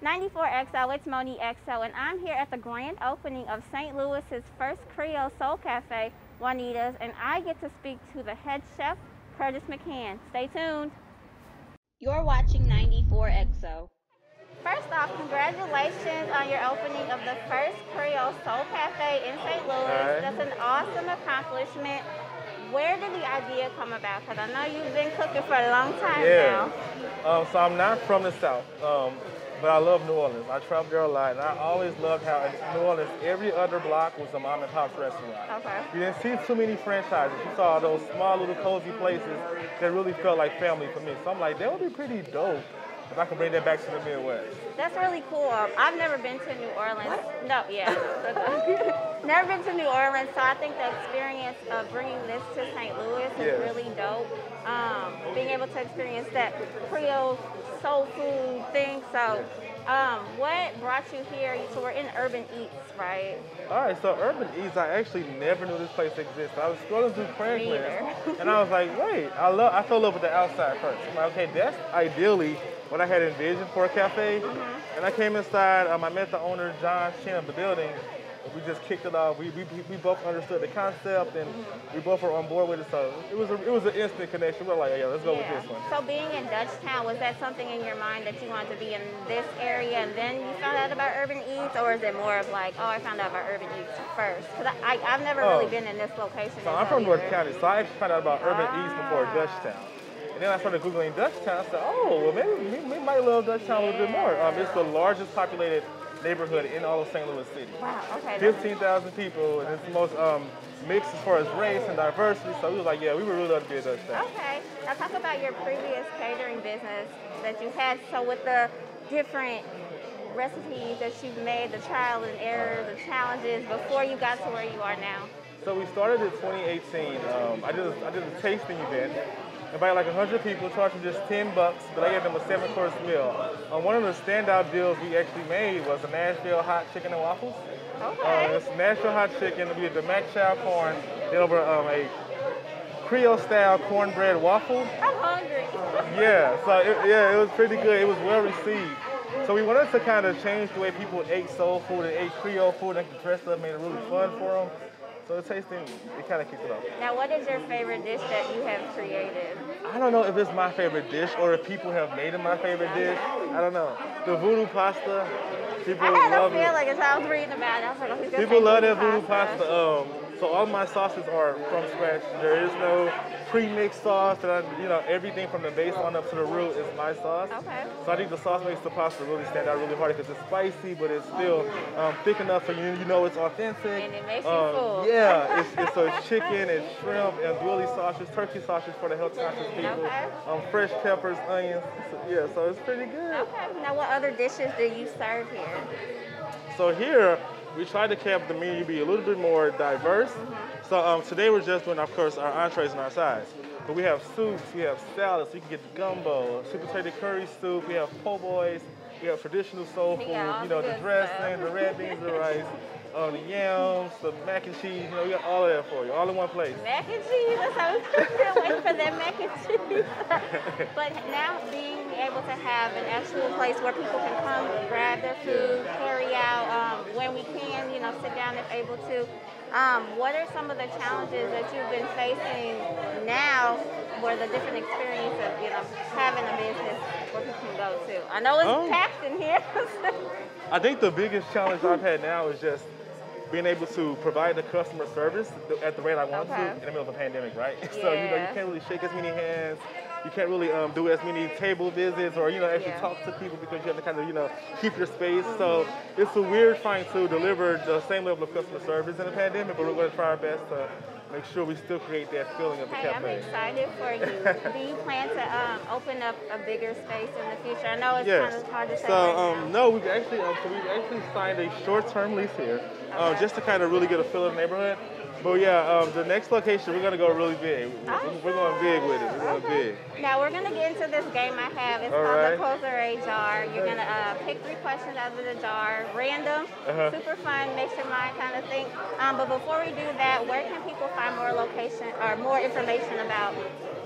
94XO, it's MonneXo, and I'm here at the grand opening of St. Louis's first Creole Soul Cafe, Juanita's, and I get to speak to the head chef, Curtis McCann. Stay tuned. You're watching 94XO. First off, congratulations on your opening of the first Creole Soul Cafe in St. Louis. Right. That's an awesome accomplishment. Where did the idea come about? Because I know you've been cooking for a long time now. So I'm not from the South, but I love New Orleans. I travel there a lot, and I always loved how in New Orleans, every other block was a mom and pop's restaurant. Okay. You didn't see too many franchises. You saw those small little cozy places that really felt like family for me. So I'm like, that would be pretty dope if I could bring that back to the Midwest. That's really cool. I've never been to New Orleans. No, yeah. Never been to New Orleans, so I think the experience of bringing this to St. Louis is really dope. Being able to experience that Creole soul food thing. So, what brought you here? So we're in Urban Eats, right? All right, so Urban Eats, I actually never knew this place existed. I was scrolling through Craigslist, and I was like, wait, I fell in love with the outside first. I'm like, okay, that's ideally what I had envisioned for a cafe. And I came inside, I met the owner, John Chin, of the building. We just kicked it off. We both understood the concept, and we both were on board with it. So it was an instant connection. We were like, yeah, let's go with this one. So being in Dutchtown, was that something in your mind that you wanted to be in this area and then you found out about Urban Eats, or is it more of like, oh, I found out about Urban Eats first? Because I've never really been in this location. So I'm from North County, so I actually found out about Urban Eats before Dutchtown. And then I started Googling Dutchtown. I said, oh, well, maybe we might love Dutchtown a little bit more. It's the largest populated neighborhood in all of St. Louis City. Wow, okay. 15,000 people, and it's the most mixed as far as race and diversity. So we were like, yeah, we would really love to be at Dutchtown. Okay. Now talk about your previous catering business that you had. So with the different recipes that you've made, the trial and error, the challenges before you got to where you are now. So we started in 2018. I did a tasting event. Invited like 100 people, charging just $10, but I gave them a 7-course meal. One of the standout deals we actually made was the Nashville hot chicken and waffles. Okay. It's Nashville hot chicken. We did the mac chow corn, then over a Creole-style cornbread waffle. I'm hungry. It was pretty good. It was well received. So we wanted to kind of change the way people ate soul food and ate Creole food and dressed up, made it really fun for them. So the tasting, it kind of kicked it off. Now, what is your favorite dish that you have created? I don't know if it's my favorite dish or if people have made it my favorite dish. I don't know. The voodoo pasta, people love it. I had a feeling as I was reading about it. I was like, oh, he's gonna people love that voodoo pasta. So all my sauces are from scratch. There is no pre-mixed sauce. Everything from the base on up to the root is my sauce. Okay. So I think the sauce makes the pasta really stand out really hard because it's spicy, but it's still thick enough so you know it's authentic. And it makes you full. Yeah, it's chicken, it's shrimp, andouille sausage, turkey sausage for the health conscious people. Okay. Fresh peppers, onions. So it's pretty good. Okay. Now, what other dishes do you serve here? So here, we tried to keep the menu be a little bit more diverse. So today we're just doing, of course, our entrees and our sides. But we have soups, we have salads, you can get the gumbo, sweet potato curry soup, we have po' boys, we have traditional soul food, the dressing, the red beans, the rice, the yams, the mac and cheese, we got all of that for you, all in one place. Mac and cheese, that's how I'm waiting for that mac and cheese. But now being able to have an actual place where people can come, grab their food, carry out when we can, sit down if able to. What are some of the challenges that you've been facing now where the different experience of, having a business where people can go to? I know it's packed in here. I think the biggest challenge I've had now is just being able to provide the customer service at the rate I want to in the middle of a pandemic, right? Yeah. So, you can't really shake as many hands. You can't really do as many table visits or, actually talk to people because you have to kind of, keep your space. So it's a weird trying to deliver the same level of customer service in a pandemic, but we're going to try our best to make sure we still create that feeling of the cafe. I'm excited for you. Do you plan to open up a bigger space in the future? I know it's kind of hard to say right now. No, we've actually signed a short-term lease here just to kind of really get a feel of the neighborhood. But the next location, we're going to go really big. We're going big with it. We're going big. Now, we're going to get into this game I have. It's called the Closer Jar. You're going to pick 3 questions out of the jar, random, super fun, makes your mind kind of think. But before we do that, where can people find more information about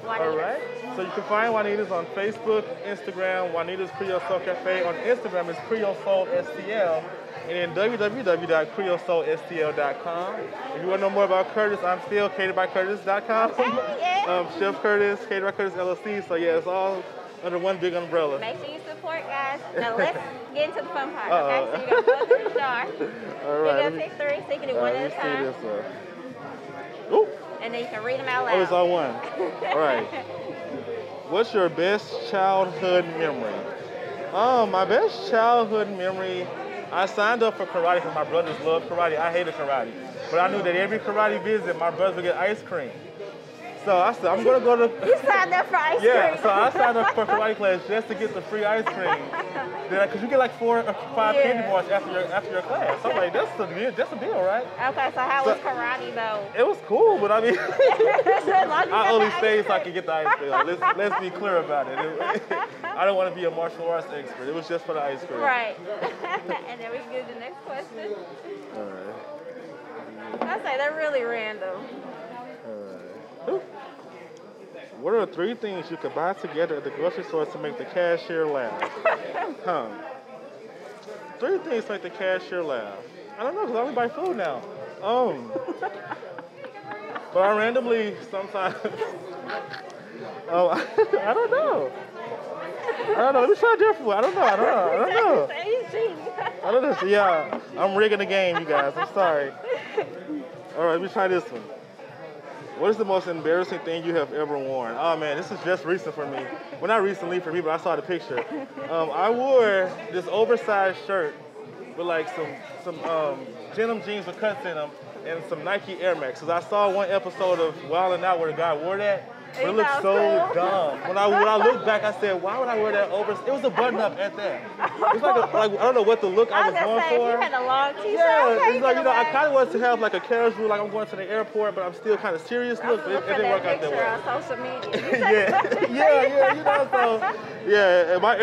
Juanita. All right. So you can find Juanita's on Facebook, Instagram, Juanita's Creole Soul Cafe. On Instagram, it's Creole Soul STL. And then www.creolesoulstl.com. If you want to know more about Curtis, I'm still cateredbycurtis.com. Chef Curtis, Catered by Curtis LLC. So yeah, it's all under one big umbrella. Make sure you support, guys. Now let's get into the fun part, okay? So you're going to go through the jar. All right. You're going to pick 3, so you can do one at a time. Ooh. And then you can read them out loud. Oh, it's on one. All right. What's your best childhood memory? My best childhood memory, I signed up for karate because my brothers loved karate. I hated karate. But I knew that every karate visit, my brothers would get ice cream. So I said, I'm going to go to... You signed up for ice cream? Yeah, so I signed up for karate class just to get the free ice cream. Because you get like 4 or 5 candy bars after your class. So I'm like, that's a deal, right? Okay, so how was karate, though? It was cool, but I mean... I only stayed so I could get the ice cream. Like, let's be clear about it. I don't want to be a martial arts expert. It was just for the ice cream. Right. And then we can do the next question. All right. I say they're really random. All right. What are 3 things you could buy together at the grocery store to make the cashier laugh? 3 things to make the cashier laugh. I don't know, because I only buy food now. But I randomly sometimes... I don't know. Let me try a different one. I don't know. I don't know. Yeah, I'm rigging the game, you guys. I'm sorry. All right, let me try this one. What is the most embarrassing thing you have ever worn? Oh man, this is just recent for me. Well, not recently for me, but I saw the picture. I wore this oversized shirt with like some denim jeans with cuts in them and some Nike Air Max. Cause I saw one episode of Wild 'N Out where the guy wore that. But it looked so dumb. When I looked back, I said, why would I wear that over? It was a button up at that. It's like I don't know what the look I was going for. You had a long t-shirt. Yeah, it's like, I kind of wanted to have like a casual, like I'm going to the airport, but I'm still kind of serious look. But it didn't work out that way. On social media. Yeah. My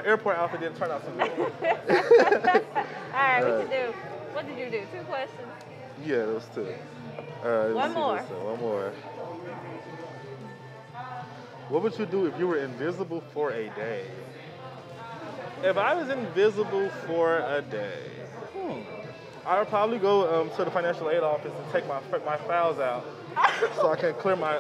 airport outfit didn't turn out so good. All right, what did you do? 2 questions. Yeah, it was 2. All right, One more. One more. What would you do if you were invisible for a day? If I was invisible for a day, I would probably go to the financial aid office and take my files out so I can clear my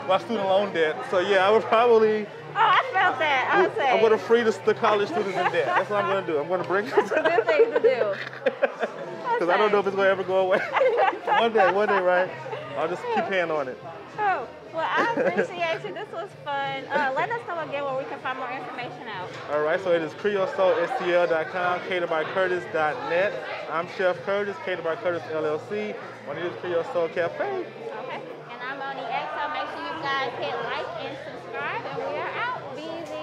my student loan debt. So yeah, I would probably... Oh, I felt that. I would say. I'm going to free the college students in debt. That's what I'm going to do. I'm going to bring... That's a good thing to do. Because I don't know if it's going to ever go away. One day, right? I'll just keep paying on it. Oh, well, I appreciate you. This was fun. Let us know again where we can find more information out. All right, so it is CreoleSoulSTL.com, cateredbycurtis.net. I'm Chef Curtis, Catered by Curtis LLC. Juanita's Creole Soul Cafe. Okay, and I'm MonneXo. Make sure you guys hit like and subscribe, and we are out. Be easy.